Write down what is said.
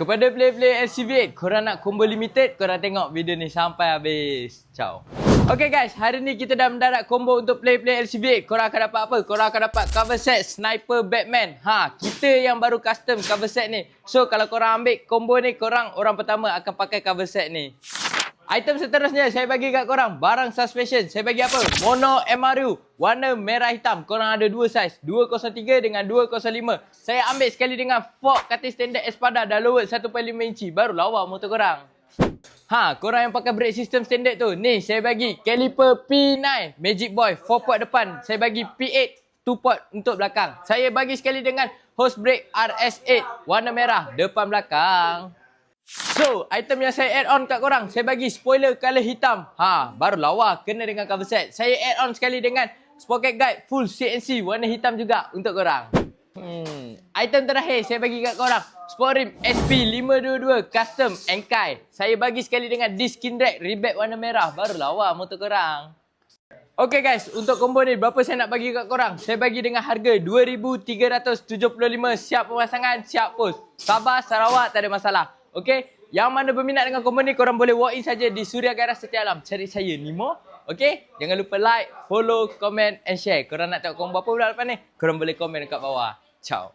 Kepada player-player LCV8, korang nak combo limited, korang tengok video ni sampai habis. Ciao. Okay guys, hari ni kita dah mendarat combo untuk player-player LCV8. Korang akan dapat apa? Korang akan dapat cover set Sniper Batman. Kita yang baru custom cover set ni. So kalau korang ambil combo ni, korang orang pertama akan pakai cover set ni. Item seterusnya saya bagi kat korang barang suspension. Saya bagi apa? Mono MRU warna merah hitam. Korang ada dua saiz, 203 dengan 205. Saya ambil sekali dengan fork katil standard Espada dah lowered 1.5 inci. Baru lawa motor korang. Korang yang pakai brake system standard tu, ni saya bagi caliper P9 Magic Boy 4 port depan. Saya bagi P8 2 port untuk belakang. Saya bagi sekali dengan hose brake RS8 warna merah depan belakang. So, item yang saya add on kat korang, saya bagi spoiler color hitam. Baru lawa kena dengan cover set. Saya add on sekali dengan sprocket guide full CNC warna hitam juga untuk korang. Item terakhir saya bagi kat korang, sport rim SP522 custom Enkai. Saya bagi sekali dengan disc skin drag rebate warna merah. Baru lawa motor korang. Okay guys, untuk combo ni berapa saya nak bagi kat korang? Saya bagi dengan harga RM2,375. Siap pemasangan, siap post. Sabah, Sarawak, tak ada masalah. Okay, yang mana berminat dengan combo ni, korang boleh walk in saja di Suria Garage Setia Alam. Cari saya, Nimo. Okay, jangan lupa like, follow, comment and share. Korang nak tengok combo apa pula lepas ni? Korang boleh komen dekat bawah. Ciao.